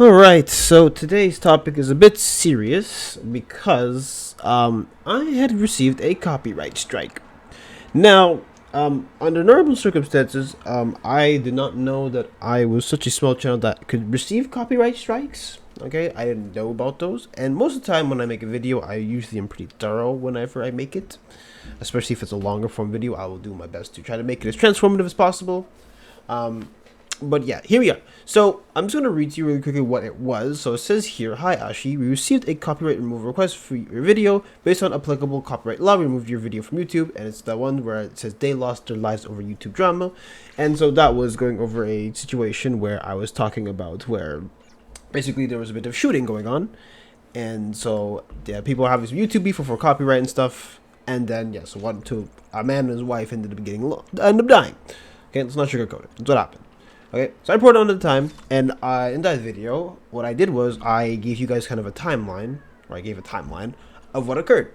Alright, so today's topic is a bit serious because I had received a copyright strike. Now, under normal circumstances, I did not know that I was such a small channel that could receive copyright strikes. Okay, I didn't know about those, and most of the time when I make a video, I usually am pretty thorough whenever I make it. Especially if it's a longer form video, I will do my best to try to make it as transformative as possible. But yeah, here we are. So I'm just going to read to you really quickly what it was. So it says here, "Hi Ashi, we received a copyright removal request for your video. Based on applicable copyright law, we removed your video from YouTube." And it's the one where it says they lost their lives over YouTube drama. And so that was going over a situation where I was talking about where basically there was a bit of shooting going on. And so yeah, people are having some YouTube beef for copyright and stuff. And then yeah, so a man and his wife ended up ended up dying. Okay, let's not sugarcoat it. That's what happened. Okay, so I reported on at the time, and in that video, what I did was I gave you guys kind of a timeline, or I gave a timeline of what occurred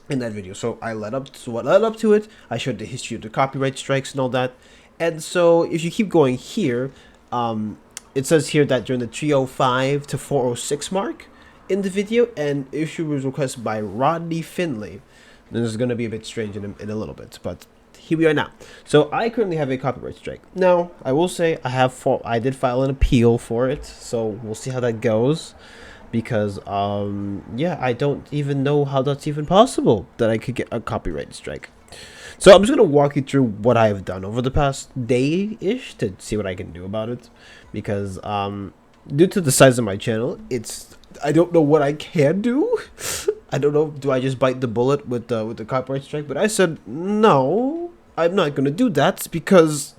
in that video. So I led up to what led up to it. I showed the history of the copyright strikes and all that. And so if you keep going here, it says here that during the 305 to 406 mark in the video, an issue was requested by Rodney Finley. This is going to be a bit strange in a little bit, but here we are now. So I currently have a copyright strike. Now, I will say I did file an appeal for it, so we'll see how that goes. Because, yeah, I don't even know how that's even possible that I could get a copyright strike. So I'm just going to walk you through what I have done over the past day-ish to see what I can do about it. Because, due to the size of my channel, I don't know what I can do. I don't know, do I just bite the bullet with the copyright strike? But I said, no, I'm not going to do that because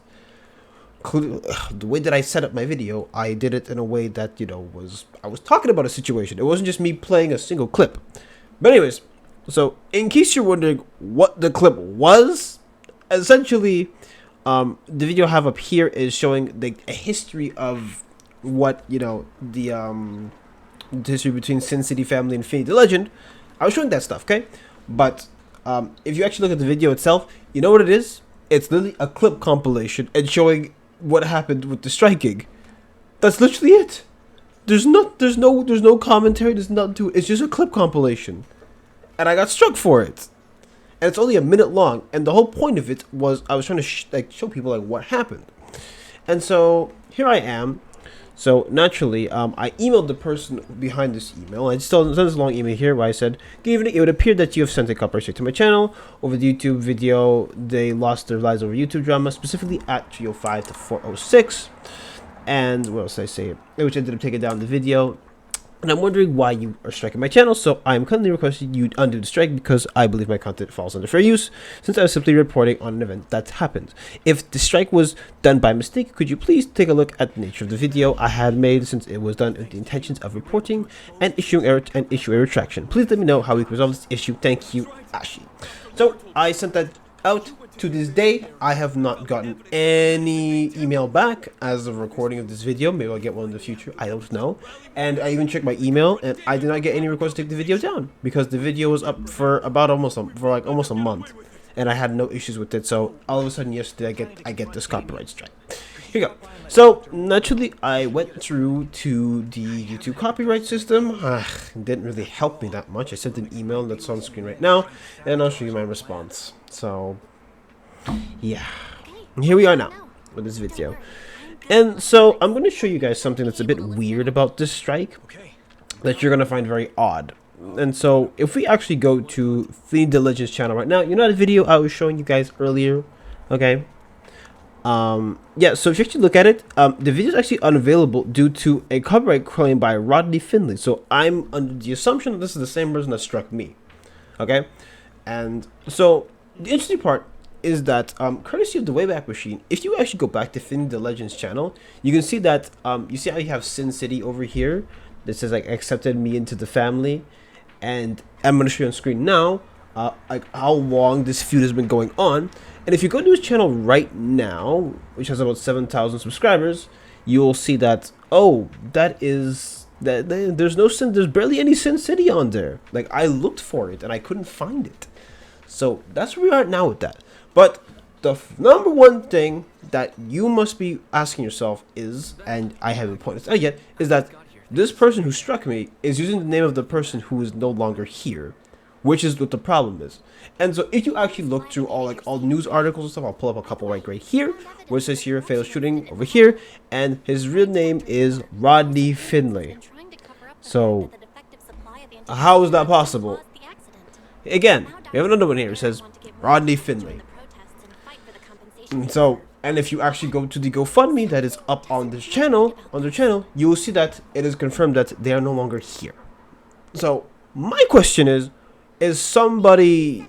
the way that I set up my video, I did it in a way that, I was talking about a situation. It wasn't just me playing a single clip. But anyways, so in case you're wondering what the clip was, essentially, the video I have up here is showing a history of what, the history between Sin City Family and Infinity Legend. I was showing that stuff, okay? But if you actually look at the video itself, you know what it is? It's literally a clip compilation and showing what happened with the striking. That's literally it. There's no commentary. There's nothing to it. It's just a clip compilation, and I got struck for it. And it's only a minute long. And the whole point of it was I was trying to show people what happened. And so here I am. So naturally, I emailed the person behind this email. I just sent this long email here where I said, "Given it would appear that you have sent a copyright strike to my channel over the YouTube video. They lost their lives over YouTube drama, specifically at 305 to 406. And what else did I say? Which ended up taking down the video. And I'm wondering why you are striking my channel, so I'm kindly requesting you undo the strike because I believe my content falls under fair use, since I was simply reporting on an event that happened. If the strike was done by mistake, could you please take a look at the nature of the video I had made, since it was done with the intentions of reporting and issue a retraction. Please let me know how we can resolve this issue. Thank you, Ashi." So I sent that out. To this day, I have not gotten any email back as of recording of this video. Maybe I'll get one in the future. I don't know. And I even checked my email, and I did not get any request to take the video down because the video was up for about almost a month, and I had no issues with it. So all of a sudden, yesterday, I get this copyright strike. Here you go. So naturally, I went through to the YouTube copyright system. It didn't really help me that much. I sent an email that's on screen right now, and I'll show you my response. So yeah, here we are now with this video. And so I'm going to show you guys something that's a bit weird about this strike that you're going to find very odd. And so if we actually go to Feed the Legends channel right now, the video I was showing you guys earlier, okay? Yeah, so if you actually look at it, the video is actually unavailable due to a copyright claim by Rodney Finley. So I'm under the assumption that this is the same person that struck me, okay? And so the interesting part is that courtesy of the Wayback Machine, if you actually go back to Finn the Legends channel, you can see that you see how you have Sin City over here that says accepted me into the family, and I'm going to show you on screen now how long this feud has been going on. And if you go to his channel right now, which has about 7,000 subscribers, you'll see that there's barely any Sin City on there. I looked for it and I couldn't find it. So that's where we are now with that. But the number one thing that you must be asking yourself is, and I haven't pointed this out yet, is that this person who struck me is using the name of the person who is no longer here, which is what the problem is. And so if you actually look through all news articles and stuff, I'll pull up a couple right here, where it says here, fatal shooting over here, and his real name is Rodney Finlay. So how is that possible? Again, we have another one here. It says Rodney Finlay. And if you actually go to the GoFundMe that is up on this channel, you will see that it is confirmed that they are no longer here. So my question is somebody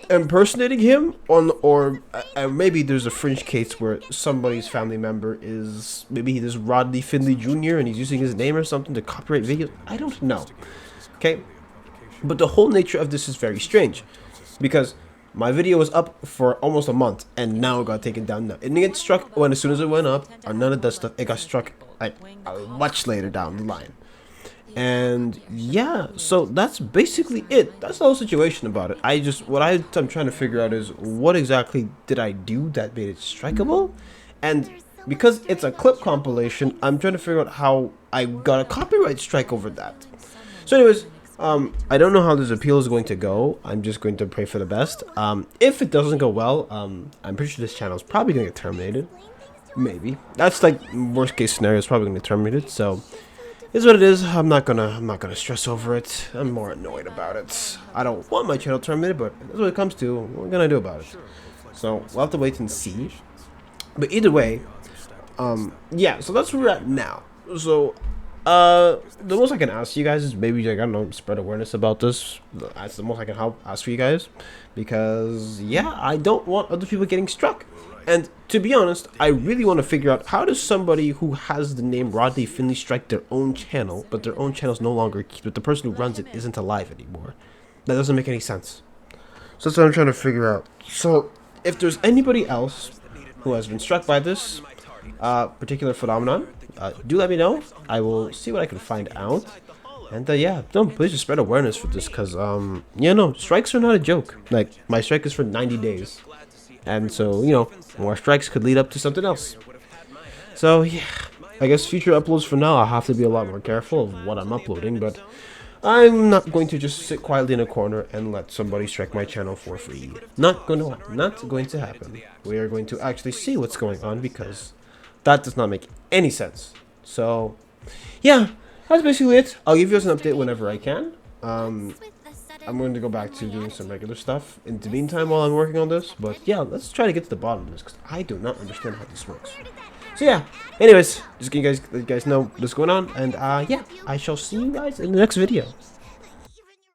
impersonating him or maybe there's a fringe case where somebody's family member is, maybe he is Rodney Finlay Jr. and he's using his name or something to copyright videos. I don't know. Okay, but the whole nature of this is very strange, because my video was up for almost a month and now it got taken down. It didn't get struck as soon as it went up or none of that stuff. It got struck like much later down the line. And yeah, so that's basically it. That's the whole situation about it. I'm trying to figure out is what exactly did I do that made it strikeable? And because it's a clip compilation, I'm trying to figure out how I got a copyright strike over that. So anyways, I don't know how this appeal is going to go. I'm just going to pray for the best. If it doesn't go well, I'm pretty sure this channel is probably going to get terminated. Maybe. That's like worst case scenario. It's probably going to get terminated. So it's what it is. I'm not gonna stress over it. I'm more annoyed about it. I don't want my channel terminated, but that's what it comes to. What can I do about it? So we'll have to wait and see. But either way, yeah. So that's where we're at now. So the most I can ask you guys is maybe, like, I don't know, spread awareness about this. That's the most I can ask for you guys, because yeah, I don't want other people getting struck. And to be honest, I really want to figure out, how does somebody who has the name Rodney Finlay strike their own channel, but their own channel is no longer, but the person who runs it isn't alive anymore? That doesn't make any sense. So that's what I'm trying to figure out. So if there's anybody else who has been struck by this particular phenomenon, do let me know. I will see what I can find out. And yeah, no, please just spread awareness for this, because yeah, no, strikes are not a joke. Like, my strike is for 90 days. And so, you know, more strikes could lead up to something else. So, yeah, I guess future uploads for now, I'll have to be a lot more careful of what I'm uploading. But I'm not going to just sit quietly in a corner and let somebody strike my channel for free. Not going to happen. We are going to actually see what's going on, because that does not make any sense. So, yeah, that's basically it. I'll give you guys an update whenever I can. I'm going to go back to doing some regular stuff in the meantime while I'm working on this. But yeah, let's try to get to the bottom of this, because I do not understand how this works. So yeah, anyways, just let you guys know what's going on. And yeah, I shall see you guys in the next video.